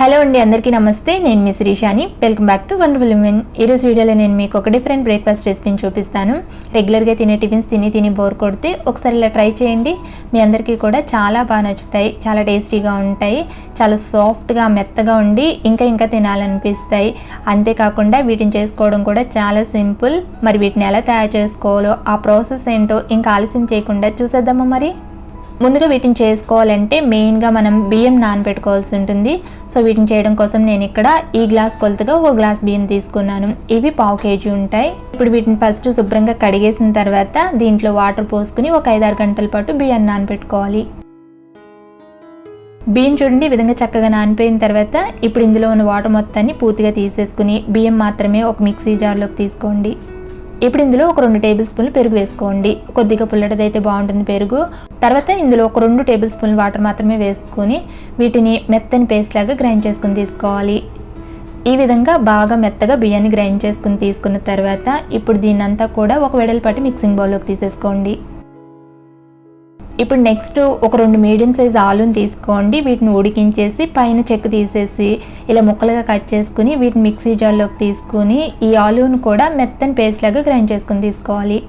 Hello అండి, అందరికీ నమస్తే. నేను మీ శ్రీషాని. Welcome back to wonderful women. ఈరోజు వీడియోలో నేను మీకు ఒక డిఫరెంట్ బ్రేక్ఫాస్ట్ రెసిపీని చూపిస్తాను. రెగ్యులర్గా తినే టిఫిన్స్ తిని బోర్ కొడితే ఒకసారి ఇలా ట్రై చేయండి. మీ అందరికీ కూడా చాలా బాగా నచ్చుతాయి. చాలా టేస్టీగా ఉంటాయి. చాలా సాఫ్ట్గా మెత్తగా ఉండి ఇంకా తినాలనిపిస్తాయి. అంతేకాకుండా వీటిని చేసుకోవడం కూడా చాలా సింపుల్. మరి వీటిని ఎలా తయారు చేసుకోవాలో ఆ ప్రాసెస్ ఏంటో ఇంకా ఆలస్యం చేయకుండా చూసేద్దామా. మరి ముందుగా వీటిని చేసుకోవాలంటే మెయిన్గా మనం బియ్యం నానబెట్టుకోవాల్సి ఉంటుంది. సో వీటిని చేయడం కోసం నేను ఇక్కడ ఈ గ్లాస్ కొలతగా ఒక గ్లాస్ బియ్యం తీసుకున్నాను. ఇవి 1/2 kg ఉంటాయి. ఇప్పుడు వీటిని ఫస్ట్ శుభ్రంగా కడిగేసిన తర్వాత దీంట్లో వాటర్ పోసుకుని ఒక 5-6 గంటల పాటు బియ్యాన్ని నానబెట్టుకోవాలి. బియ్యం చూడండి ఈ విధంగా చక్కగా నానిపోయిన తర్వాత ఇప్పుడు ఇందులో ఉన్న వాటర్ మొత్తాన్ని పూర్తిగా తీసేసుకుని బియ్యం మాత్రమే ఒక మిక్సీ జార్లోకి తీసుకోండి. ఇప్పుడు ఇందులో ఒక 2 టేబుల్ స్పూన్లు పెరుగు వేసుకోండి. కొద్దిగా పుల్లటిదైతే బాగుంటుంది పెరుగు. తర్వాత ఇందులో ఒక 2 టేబుల్ స్పూన్లు వాటర్ మాత్రమే వేసుకొని వీటిని మెత్తని పేస్ట్ లాగా గ్రైండ్ చేసుకుని తీసుకోవాలి. ఈ విధంగా బాగా మెత్తగా బియ్యాన్ని గ్రైండ్ చేసుకుని తీసుకున్న తర్వాత ఇప్పుడు దీన్నంతా కూడా ఒక వెడల్పాటి మిక్సింగ్ బౌల్లోకి తీసేసుకోండి. ఇప్పుడు నెక్స్ట్ ఒక 2 మీడియం సైజ్ ఆలూని తీసుకోండి. వీటిని ఉడికించేసి పైన చెక్కు తీసేసి ఇలా ముక్కలుగా కట్ చేసుకుని వీటిని మిక్సీ జార్లోకి తీసుకుని ఈ ఆలూను కూడా మెత్తని పేస్ట్ లాగా గ్రైండ్ చేసుకుని తీసుకోవాలి.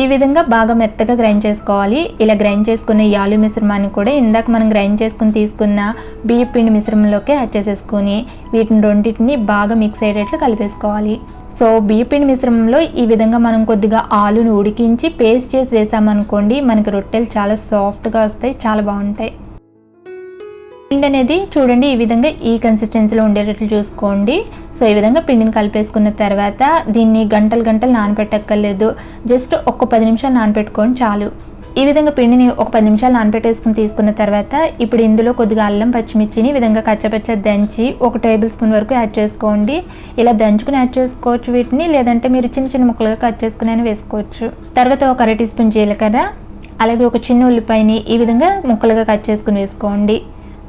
ఈ విధంగా బాగా మెత్తగా గ్రైండ్ చేసుకోవాలి. ఇలా గ్రైండ్ చేసుకున్న ఈ ఆలూ మిశ్రమాన్ని కూడా ఇందాక మనం గ్రైండ్ చేసుకుని తీసుకున్న బియ్యం పిండి మిశ్రమంలోకి యాడ్ చేసేసుకుని వీటిని రెండింటిని బాగా మిక్స్ అయ్యేటట్లు కలిపేసుకోవాలి. సో బియ్యం పిండి మిశ్రమంలో ఈ విధంగా మనం కొద్దిగా ఆలును ఉడికించి పేస్ట్ చేసి వేసామనుకోండి మనకి రొట్టెలు చాలా సాఫ్ట్గా వస్తాయి, చాలా బాగుంటాయి. పిండి అనేది చూడండి ఈ విధంగా ఈ కన్సిస్టెన్సీలో ఉండేటట్లు చూసుకోండి. సో ఈ విధంగా పిండిని కలిపేసుకున్న తర్వాత దీన్ని గంటలు నానబెట్టక్కర్లేదు. జస్ట్ ఒక 10 నిమిషాలు నానబెట్టుకోండి చాలు. ఈ విధంగా పిండిని ఒక 10 నిమిషాలు నానబెట్టేసుకుని తీసుకున్న తర్వాత ఇప్పుడు ఇందులో కొద్దిగా అల్లం పచ్చిమిర్చిని ఈ విధంగా కచ్చపచ్చ దంచి 1 టేబుల్ స్పూన్ వరకు యాడ్ చేసుకోండి. ఇలా దంచుకుని యాడ్ చేసుకోవచ్చు వీటిని, లేదంటే మీరు చిన్న ముక్కలుగా కట్ చేసుకుని వేసుకోవచ్చు. తర్వాత ఒక 1/2 టీ స్పూన్ జీలకర్ర, అలాగే ఒక చిన్న ఉల్లిపాయని ఈ విధంగా ముక్కలుగా కట్ చేసుకుని వేసుకోండి.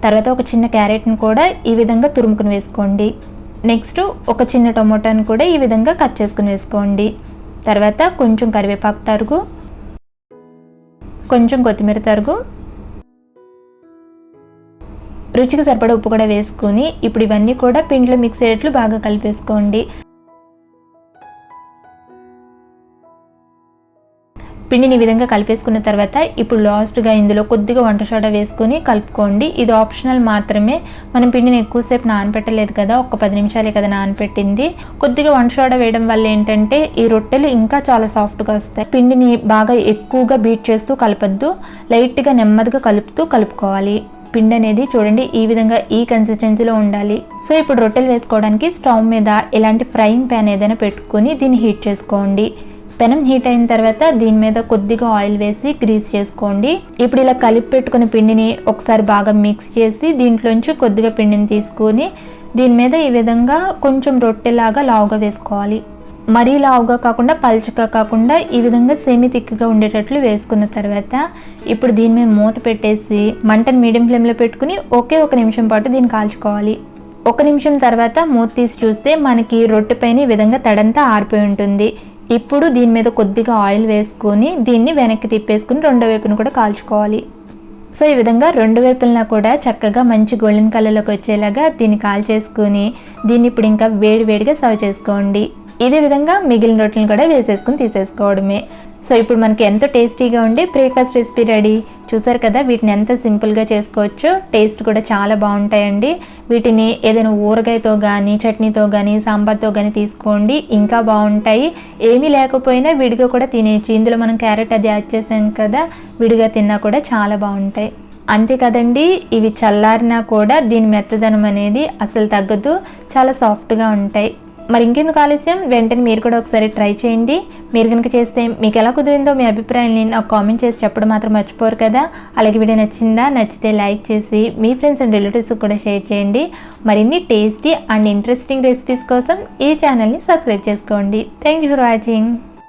తర్వాత ఒక చిన్న క్యారెట్ని కూడా ఈ విధంగా తురుముకుని వేసుకోండి. నెక్స్ట్ ఒక చిన్న టొమాటోని కూడా ఈ విధంగా కట్ చేసుకుని వేసుకోండి. తర్వాత కొంచెం కరివేపాకు తరుగు, కొంచెం కొత్తిమీర తరుగు, రుచికి సరిపడా ఉప్పు కూడా వేసుకుని ఇప్పుడు ఇవన్నీ కూడా పిండిలో మిక్స్ అయ్యేట్లు బాగా కలిపేసుకోండి. పిండిని ఈ విధంగా కలిపేసుకున్న తర్వాత ఇప్పుడు లాస్ట్గా ఇందులో కొద్దిగా వంట సోడా వేసుకుని కలుపుకోండి. ఇది ఆప్షనల్ మాత్రమే. మనం పిండిని ఎక్కువసేపు నానపెట్టలేదు కదా, ఒక 10 నిమిషాలే కదా నానపెట్టింది. కొద్దిగా వంట సోడా వేయడం వల్ల ఏంటంటే ఈ రొట్టెలు ఇంకా చాలా సాఫ్ట్గా వస్తాయి. పిండిని బాగా ఎక్కువగా బీట్ చేస్తూ కలపద్దు, లైట్గా నెమ్మదిగా కలుపుకోవాలి. పిండి అనేది చూడండి ఈ విధంగా ఈ కన్సిస్టెన్సీలో ఉండాలి. సో ఇప్పుడు రొట్టెలు వేసుకోవడానికి స్టవ్ మీద ఇలాంటి ఫ్రైయింగ్ ప్యాన్ ఏదైనా పెట్టుకుని దీన్ని హీట్ చేసుకోండి. పెనం హీట్ అయిన తర్వాత దీని మీద కొద్దిగా ఆయిల్ వేసి గ్రీస్ చేసుకోండి. ఇప్పుడు ఇలా కలిపి పెట్టుకున్న పిండిని ఒకసారి బాగా మిక్స్ చేసి దీంట్లోంచి కొద్దిగా పిండిని తీసుకుని దీని మీద ఈ విధంగా కొంచెం రొట్టెలాగా లావుగా వేసుకోవాలి. మరీ లావుగా కాకుండా పల్చగా కాకుండా ఈ విధంగా సెమీ థిక్గా ఉండేటట్లు వేసుకున్న తర్వాత ఇప్పుడు దీని మీద మూత పెట్టేసి మంటను మీడియం ఫ్లేమ్లో పెట్టుకుని ఒకే 1 నిమిషం పాటు దీన్ని కాల్చుకోవాలి. 1 నిమిషం తర్వాత మూత తీసి చూస్తే మనకి రొట్టె పైన ఈ విధంగా తడంతా ఆరిపోయి ఉంటుంది. ఇప్పుడు దీని మీద కొద్దిగా ఆయిల్ వేసుకొని దీన్ని వెనక్కి తిప్పేసుకుని రెండో వైపును కూడా కాల్చుకోవాలి. సో ఈ విధంగా 2 వైపులన కూడా చక్కగా మంచి గోల్డెన్ కలర్లోకి వచ్చేలాగా దీన్ని కాల్చేసుకుని దీన్ని ఇప్పుడు ఇంకా వేడిగా సర్వ్ చేసుకోండి. ఇదే విధంగా మిగిలిన రొట్టెలను కూడా వేసేసుకుని తీసేసుకోవడమే. సో ఇప్పుడు మనకి ఎంతో టేస్టీగా ఉండే బ్రేక్ఫాస్ట్ రెసిపీ రెడీ. చూసారు కదా వీటిని ఎంత సింపుల్గా చేసుకోవచ్చు, టేస్ట్ కూడా చాలా బాగుంటాయండి. వీటిని ఏదైనా ఊరగాయతో కానీ చట్నీతో కానీ సాంబార్తో కానీ తీసుకోండి, ఇంకా బాగుంటాయి. ఏమీ లేకపోయినా విడిగా కూడా తినేయచ్చు. ఇందులో మనం క్యారెట్ అది యాడ్ చేసాం కదా, విడిగా తిన్నా కూడా చాలా బాగుంటాయి. అంతే కదండి, ఇవి చల్లారినా కూడా దీని మెత్తదనం అనేది అసలు తగ్గదు, చాలా సాఫ్ట్గా ఉంటాయి. మరి ఇంకెందుకు ఆలస్యం, వెంటనే మీరు కూడా ఒకసారి ట్రై చేయండి. మీరు కనుక చేస్తే మీకు ఎలా కుదిరిందో మీ అభిప్రాయాన్ని నాకు కామెంట్ చేసి చెప్పడం మాత్రం మర్చిపోరు కదా. అలాగే వీడియో నచ్చితే లైక్ చేసి మీ ఫ్రెండ్స్ అండ్ రిలేటివ్స్కి కూడా షేర్ చేయండి. మరిన్ని టేస్టీ అండ్ ఇంట్రెస్టింగ్ రెసిపీస్ కోసం ఈ ఛానల్ని సబ్స్క్రైబ్ చేసుకోండి. Thank you for watching.